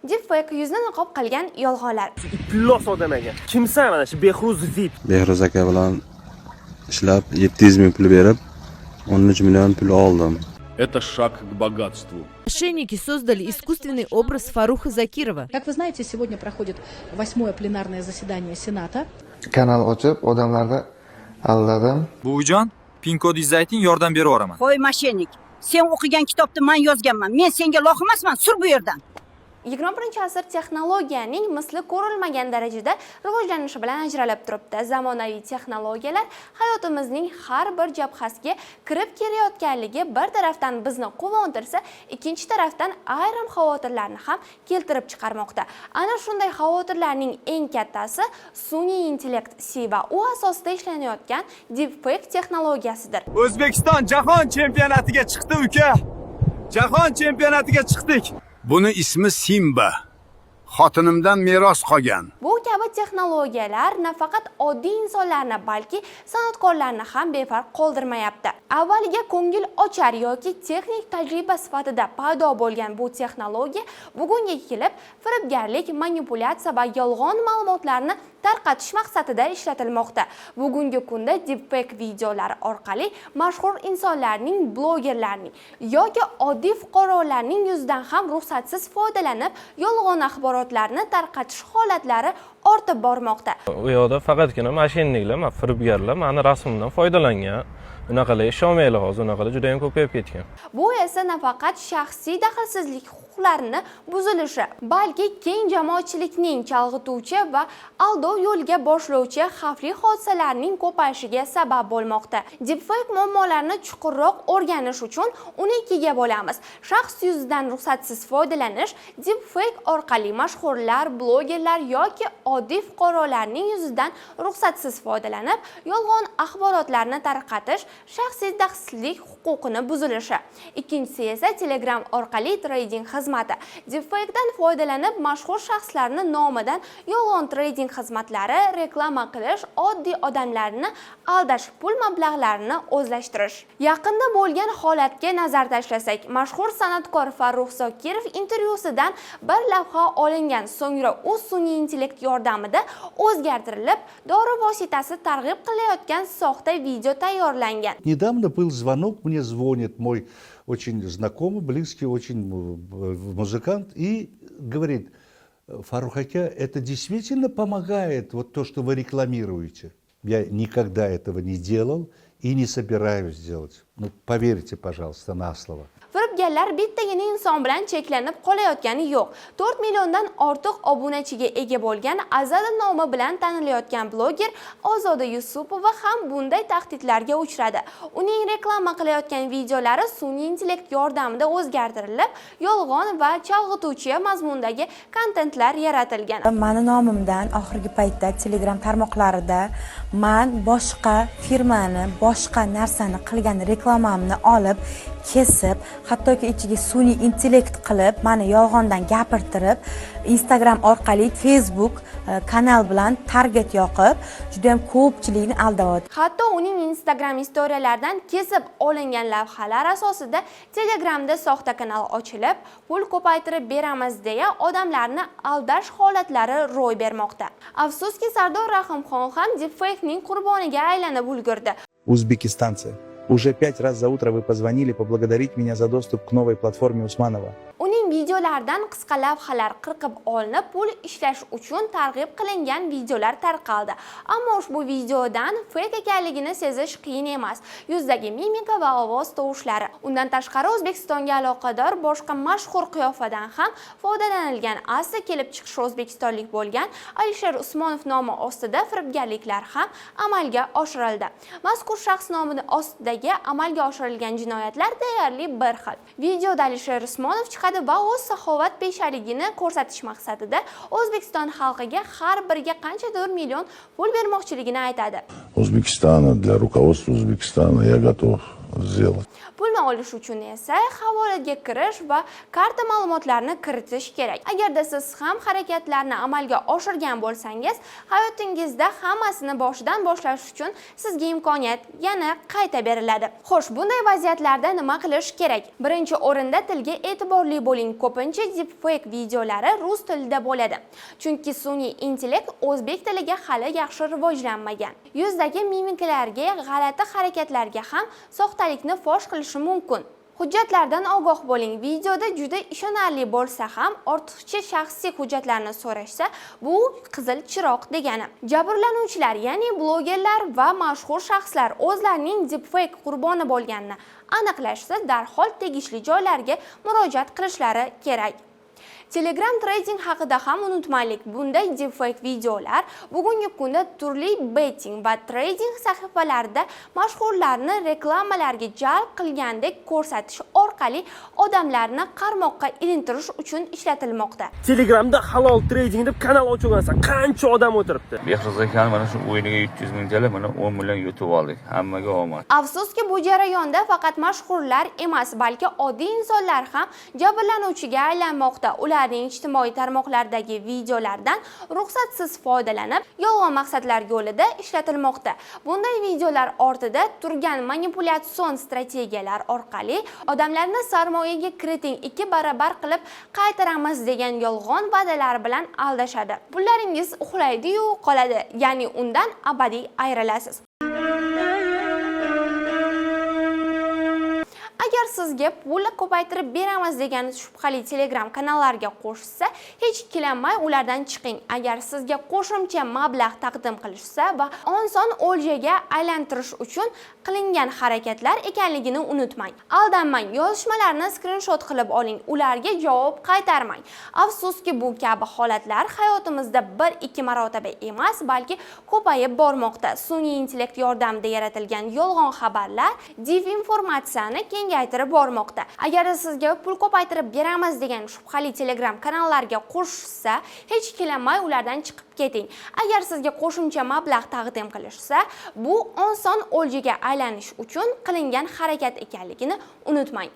Deepfake yuzni niqob qilgan yolg'onlar. Iflos odam ekan. Kimsan mana shu Behruz VIP? Behruz aka bilan ishlab 700 ming pul berib 13 million pul oldim. Это шаг к богатству. Мошенники создали искусственный образ Фаруха Закирова. Как вы знаете, сегодня проходит 8-е пленарное заседание Сената. Kanal ochib, odamlarni aldadim. Buvijon, pin kodingizni ayting, yordam beraveraman. Qo'y moshenik. Sen o'qigan kitobni men yozganman. Men senga loq emasman, sur bu yerdan. 21-asr texnologiyaning misli ko'rilmagan darajada rivojlanishi bilan ajralib turibdi. Zamonaviy texnologiyalar hayotimizning har bir jabhasiga kirib kelayotganligi bir tarafdan bizni quvontirsa, ikkinchi tarafdan ayrim xavotirlarni ham keltirib chiqarmoqda. Ana shunday xavotirlarning eng kattasi sun'iy intellekt C va u asosida ishlanayotgan deepfake texnologiyasidir. O'zbekiston jahon chempionatiga chiqdi uka. Jahon chempionatiga chiqdik. Buni ismi Simba. Xotinimdan meros qolgan. Bu kabi texnologiyalar nafaqat oddiy insonlarni, balki san'atkorlarni ham befarq qoldirmayapti. Avvaliga ko'ngil ochar yoki texnik tajriba sifatida paydo bo'lgan bu texnologiya bugunga kelib firibgarlik, manipulyatsiya va yolg'on ma'lumotlarni tarqatish maqsadida ishlatilmoqda. Bugungi kunda deepfake videolar orqali mashhur insonlarning, blogerlarning yoki oddiy fuqarolarning yuzidan ham ruxsatsiz foydalanib, yolg'on axborotlarni tarqatish holatlari ortib bormoqda. U yoqda faqatgina moshenniklar, firibgarlar mani rasmimdan foydalangan. Unaqalar ishonmaylar hozir, unaqalar juda ham ko'payib ketgan. Bu esa nafaqat shaxsiy daxlsizlik huquqlarini buzilishi, balki keng jamoatchilikning chalg'ituvchi va aldov yo'liga boshlovchi xavfli hodisalarning ko'payishiga sabab bo'lmoqda. Deepfake muammolarini chuqurroq o'rganish uchun uni ikkiga bo'lamiz. Shaxs yuzidan ruxsatsiz foydalanish, deepfake orqali mashhurlar, blogerlar yoki oddiy fuqarolarning yuzidan ruxsatsiz foydalanib, yolg'on axborotlarni tarqatish, shaxsiy daxlsizlik huquqini buzilishi. Ikkinchisi esa Telegram orqali trading xizmati. Deepfake'dan foydalanib mashhur shaxslarning nomidan yolg'on trading xizmatlari reklama qilish, oddiy odamlarni aldash, pul mablag'larini o'zlashtirish. Yaqinda bo'lgan holatga nazar tashlasak, mashhur san'atkor Farruh Zokirov intervyusidan bir lavha olingan, so'ngra u sun'iy intellekt yordamida o'zgartirilib, dori vositasi targ'ib qilayotgan soxta video tayyorlangan. Недавно был звонок, мне звонит мой очень знакомый, близкий, очень музыкант и говорит: Фарух Ака, это действительно помогает, вот то, что вы рекламируете? Я никогда этого не делал и не собираюсь делать. Ну, поверьте, пожалуйста, на слово. Firibgarlar bittagina inson bilan cheklanib qolayotgani yo'q. 4 milliondan ortiq obunachiga ega bo'lgan Azada nomi bilan tanilayotgan bloger Ozoda Yusupova ham bunday tahdidlarga uchradi. Uning reklama qilayotgan videolari sun'iy intellekt yordamida o'zgartirilib, yolg'on va chalg'ituvchi mazmundagi kontentlar yaratilgan. Mani nomimdan oxirgi paytda Telegram tarmoqlarida men boshqa firmani, boshqa narsani qilgan reklamamni olib, kesib, hattoki ichiga sun'iy intellekt qilib, meni yolg'ondan gapirtirib, Instagram orqali Facebook kanal bilan target yoqib, juda ham ko'pchilikni aldayapti. Hatto uning Instagram istoriyalaridan kesib olingan lavhalar asosida Telegramda soxta kanal ochilib, pul ko'paytirib beramiz deya odamlarni aldash holatlari ro'y bermoqda. Afsuski, Sardor Rahimxon ham deepfake'ning qurboniga aylanib ulgurdi. Узбекистанцы, уже 5 раз за утро вы позвонили поблагодарить меня за доступ к новой платформе Усманова. Uning videolaridan qisqa lavhalar qirqib olinib, pul ishlash uchun targ'ib qilingan videolar tarqaldi. Ammo ushbu videodan fake ekanligini sezish qiyin emas. Yuzdagi mimika va ovoz tovushlari. Undan tashqari O'zbekistonga aloqador boshqa mashhur qiyofadan ham foydalanilgan. Asli kelib chiqishi o'zbekistonlik bo'lgan Alisher Usmonov nomi ostida firibgarliklar ham amalga oshirildi. Mazkur shaxs nomining ostidagi amalga oshirilgan jinoyatlar deyarli bir xil. Videoda Alisher Usmonov chiqadi va o'z saxovat peshaligini ko'rsatish maqsadida O'zbekiston xalqiga har biriga qanchadir million pul bermoqchiligini aytadi. O'zbekiston, для руководства O'zbekistona я готов сделать. Pulni olish uchun esa havolaga kirish va karta ma'lumotlarini kiritish kerak. Agarda siz ham harakatlarni amalga oshirgan bo'lsangiz, hayotingizda hammasini boshidan boshlash uchun sizga imkoniyat yana qayta beriladi. Xo'sh, bunday vaziyatlarda nima qilish kerak? Birinchi o'rinda tilga e'tiborli bo'ling. Ko'pincha deepfake videolari rus tilida bo'ladi. Chunki sun'iy intellekt o'zbek tiliga hali yaxshi rivojlanmagan. Yuzdagi mimikalarga, g'alati harakatlarga ham soxtalikni fosh qilishi mumkin. Hujjatlardan ogoh bo'ling. Videoda juda ishonarli bo'lsa ham, ortiqcha shaxsiy hujjatlarni so'rashsa, bu qizil chiroq degani. Jabrlanuvchilar, ya'ni blogerlar va mashhur shaxslar o'zlarining deepfake qurboni bo'lganini aniqlashsa, darhol tegishli joylarga murojaat qilishlari kerak. Telegram trading haqida ham unutmaylik. Bunday deepfake videolar bugungi kunda turli betting va trading sahifalarida mashhurlarni reklamalarga jalb qilgandek ko'rsatish orqali odamlarni qarmoqqa ilintirish uchun ishlatilmoqda. Telegramda halol trading deb kanal ochgansan, qancha odam o'tiribdi. Behruz aka mana shu o'yiniga 300 ming TL, mana 10 million yutib oldik. Hammaga omad. Afsuski, bu jarayonda faqat mashhurlar emas, balki oddiy insonlar ham jabrlanuvchiga aylanmoqda. Ularning ijtimoiy tarmoqlardagi videolardan ruxsatsiz foydalanib, yolg'on maqsadlar yo'lida ishlatilmoqda. Bunday videolar ortida turgan manipulyatsion strategiyalar orqali odamlarni sarmoyaga kiriting 2 barobar qilib qaytaramiz degan yolg'on va'dalar bilan aldashadi. Pullaringiz uxlaydi-yu qoladi, ya'ni undan abadiy ayrilasiz. Agar sizga pul ko'paytirib beramiz degan shubhali Telegram kanallarga qo'shilsa, hech ikkilanmay ulardan chiqing. Agar sizga qo'shimcha mablag' taqdim qilishsa va oson o'ljaga aylantirish uchun qilingan harakatlar ekanligini unutmang. Aldanmang, yozishmalarni skrinshot qilib oling, ularga javob qaytarmang. Afsuski, bu kabi holatlar hayotimizda 1-2 marotaba emas, balki ko'payib bormoqda. Sun'iy intellekt yordamida yaratilgan yolg'on xabarlar dezinformatsiyani kengaytirib bormoqda. Agar sizga pul ko'paytirib beramiz degan shubhali Telegram kanallarga qo'shilsa, hech ikkilanmay ulardan chiqib keting. Agar sizga qo'shimcha mablag' taqdim qilishsa, bu oson o'ljaga aylanish uchun qilingan harakat ekanligini unutmang.